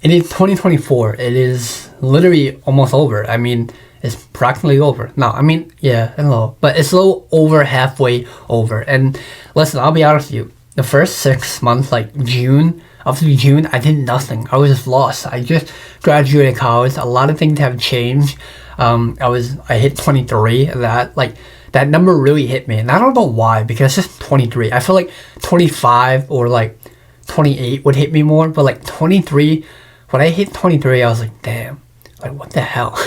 It is 2024. It is literally almost over. I mean, it's practically over. No, I mean, yeah, hello. But it's a little over halfway over. And listen, I'll be honest with you. The first 6 months, like June, up to June, I did nothing. I was just lost. I just graduated college. A lot of things have changed. I hit 23. That number really hit me. And I don't know why, because it's just 23. I feel like 25 or like 28 would hit me more. But like 23, when I hit 23, I was like, damn, like what the hell?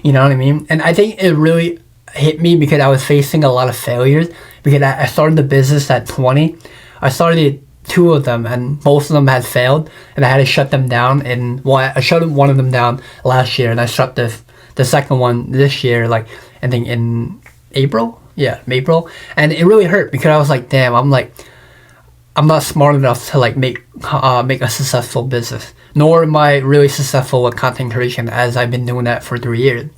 You know what I mean? And I think it really hit me because I was facing a lot of failures. Because I started the business at 20. I started 2 of them, and both of them had failed, and I had to shut them down. And I shut one of them down last year, and I shut the second one this year, like I think in April. Yeah, April. And it really hurt because I was like, damn, I'm not smart enough to like make a successful business, nor am I really successful with content creation, as I've been doing that for 3 years.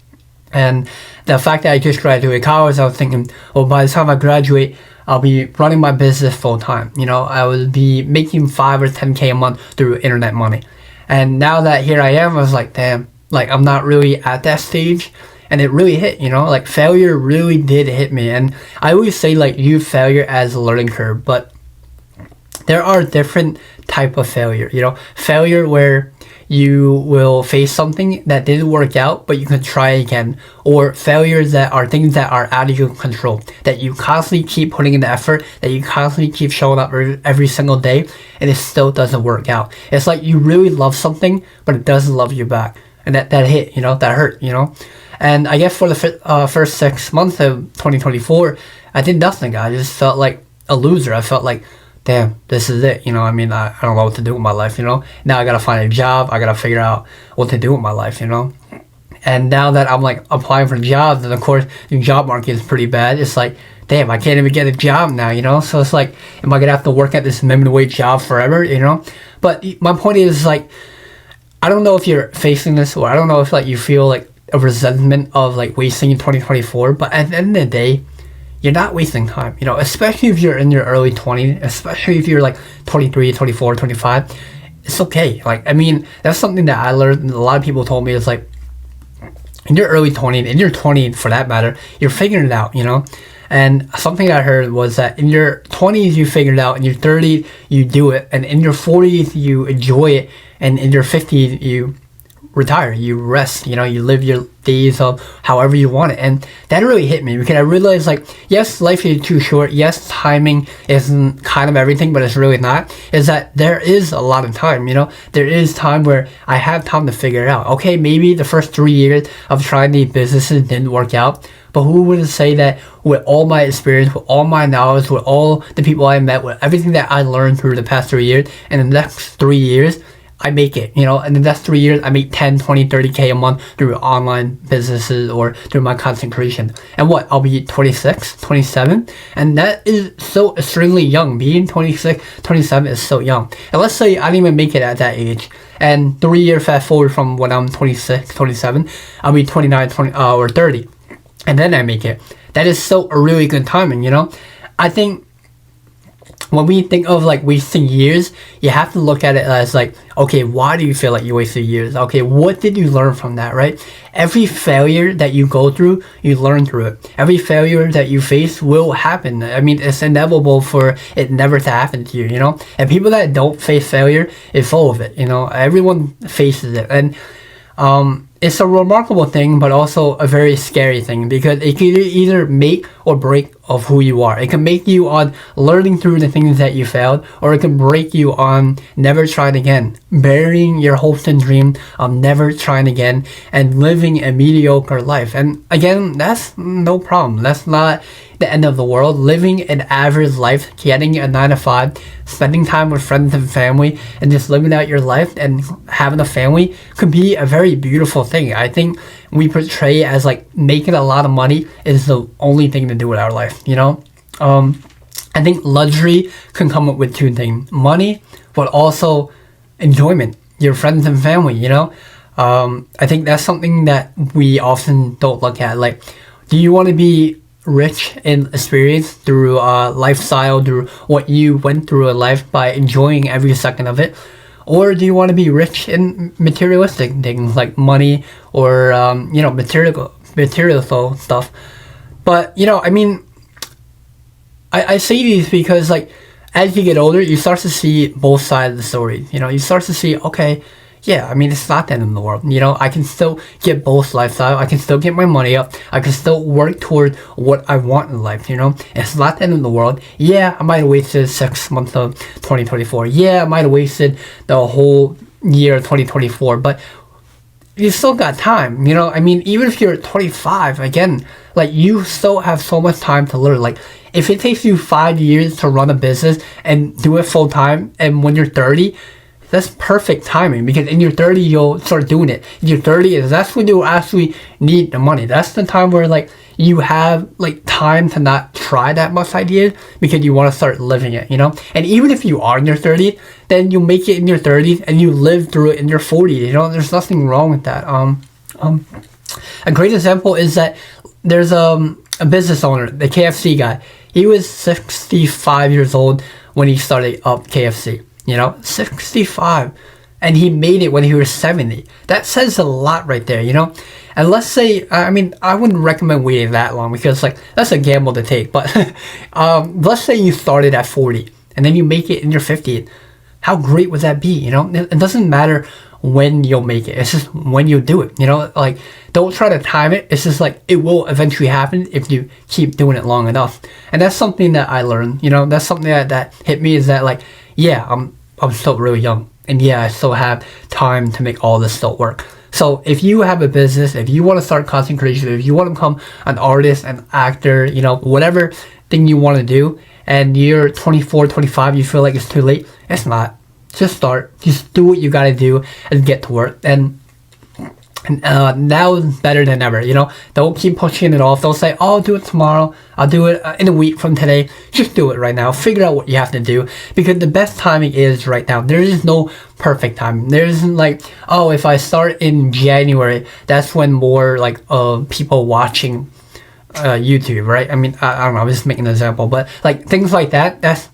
And the fact that I just graduated college, I was thinking, well, by the time I graduate, I'll be running my business full time. You know, I would be making 5 or 10K a month through internet money. And now that here I am, I was like, damn, like I'm not really at that stage. And it really hit, you know, like failure really did hit me. And I always say like use failure as a learning curve, but there are different type of failure, you know, failure where you will face something that didn't work out, but you can try again, or failures that are things that are out of your control, that you constantly keep putting in the effort, that you constantly keep showing up every single day, and it still doesn't work out. It's like you really love something, but it doesn't love you back. And that hit, you know, that hurt, you know. And I guess for the first 6 months of 2024, I did nothing. I just felt like a loser. I felt like, damn, this is it. You know, I mean, I don't know what to do with my life, you know. Now I got to find a job. I got to figure out what to do with my life, you know. And now that I'm like applying for jobs, and of course, the job market is pretty bad. It's like, damn, I can't even get a job now, you know. So it's like, am I going to have to work at this minimum wage job forever, you know? But my point is like, I don't know if you're facing this, or I don't know if like you feel like a resentment of like wasting 2024, but at the end of the day, you're not wasting time, you know, especially if you're in your early 20s, especially if you're like 23, 24, 25, it's okay. Like, I mean, that's something that I learned, and a lot of people told me, is like, in your early 20s, in your 20s for that matter, you're figuring it out, you know. And something I heard was that in your 20s you figure it out, in your 30s you do it, and in your 40s you enjoy it, and in your 50s you retire, you rest, you know, you live your days of however you want it. And that really hit me because I realized like, yes, life is too short. Yes, timing isn't kind of everything, but it's really not. Is that there is a lot of time, you know, there is time where I have time to figure it out. Okay, maybe the first 3 years of trying these businesses didn't work out, but who would say that with all my experience, with all my knowledge, with all the people I met, with everything that I learned through the past 3 years, and the next 3 years, I make it, you know, and in the next 3 years, I make 10, 20, 30K a month through online businesses or through my content creation. And what, I'll be 26, 27, and that is so extremely young. Being 26, 27 is so young. And let's say I didn't even make it at that age, and 3 years fast forward from when I'm 26, 27, I'll be 29, 20, or 30, and then I make it. That is so a really good timing, you know. I think when we think of like wasting years, you have to look at it as like, okay, why do you feel like you wasted years? Okay, what did you learn from that, right? Every failure that you go through, you learn through it. Every failure that you face will happen. I mean, it's inevitable for it never to happen to you, you know? And people that don't face failure is full of it, you know? Everyone faces it. And it's a remarkable thing, but also a very scary thing, because it can either make or break of who you are. It can make you on learning through the things that you failed, or it can break you on never trying again, burying your hopes and dream of never trying again, and living a mediocre life. And again, that's no problem. That's not the end of the world. Living an average life, getting a 9 to 5, spending time with friends and family, and just living out your life and having a family could be a very beautiful thing. I think we portray it as like making a lot of money is the only thing to do with our life, you know. I think luxury can come up with two things: money, but also enjoyment, your friends and family, you know. I think that's something that we often don't look at. Like, do you want to be rich in experience through lifestyle, through what you went through in life by enjoying every second of it? Or do you want to be rich in materialistic things like money or, material stuff? But, I mean, I say these because, like, as you get older, you start to see both sides of the story. You start to see, okay, yeah, I mean, it's not the end of the world. I can still get both lifestyle. I can still get my money up. I can still work toward what I want in life, It's not the end of the world. Yeah, I might have wasted 6 months of 2024. Yeah, I might have wasted the whole year of 2024. But you still got time, I mean, even if you're 25, again, like, you still have so much time to learn. Like, if it takes you 5 years to run a business and do it full time, and when you're 30, that's perfect timing, because in your 30 you'll start doing it. In your 30s, that's when you actually need the money. That's the time where, like, you have, like, time to not try that much ideas because you want to start living it, And even if you are in your 30s, then you make it in your 30s and you live through it in your 40s. There's nothing wrong with that. A great example is that there's a business owner, the KFC guy. He was 65 years old when he started up KFC. 65, and he made it when he was 70. That says a lot right there, And let's say, I mean, I wouldn't recommend waiting that long, because, like, that's a gamble to take. But let's say you started at 40 and then you make it in your 50s. How great would that be? It doesn't matter when you'll make it. It's just when you do it. Like, don't try to time it. It's just like, it will eventually happen if you keep doing it long enough. And that's something that I learned. That's something that hit me, is that, like, yeah, I'm still really young, and yeah, I still have time to make all this stuff work. So if you have a business, if you want to start content creation, if you want to become an artist, an actor, whatever thing you want to do, and you're 24, 25, you feel like it's too late, it's not. Just start. Just do what you got to do and get to work. And now is better than ever. Don't keep pushing it off. Don't say, oh, I'll do it tomorrow. I'll do it in a week from today. Just do it right now. Figure out what you have to do, because the best timing is right now. There is no perfect time. There isn't like, oh, if I start in January, that's when more, like, people watching YouTube, right? I mean, I don't know, I'm just making an example, but, like, things like that, that's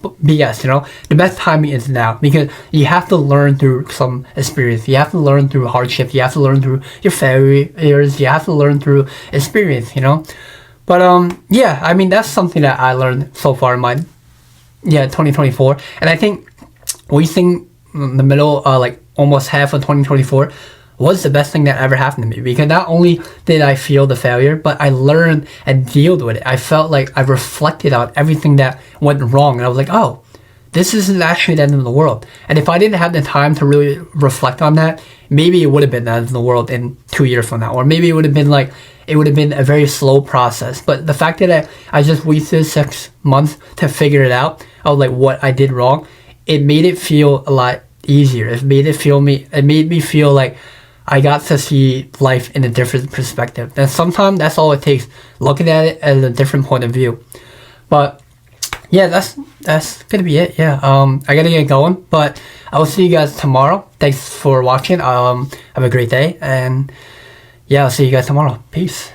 BS. The best timing is now, because you have to learn through some experience. You have to learn through hardship. You have to learn through your failures. You have to learn through experience. But yeah, I mean, that's something that I learned so far in my 2024. And I think wasting the middle, like, almost half of 2024 was the best thing that ever happened to me, because not only did I feel the failure, but I learned and dealt with it. I felt like I reflected on everything that went wrong, and I was like, oh, this isn't actually the end of the world. And if I didn't have the time to really reflect on that, maybe it would have been the end of the world in 2 years from now, or maybe it would have been a very slow process. But the fact that I just wasted 6 months to figure it out, of, like, what I did wrong, it made it feel a lot easier. It made me feel like I got to see life in a different perspective. And sometimes that's all it takes, looking at it at a different point of view. But yeah, that's gonna be it. Yeah, I gotta get going, but I will see you guys tomorrow. Thanks for watching. Have a great day, and yeah, I'll see you guys tomorrow. Peace.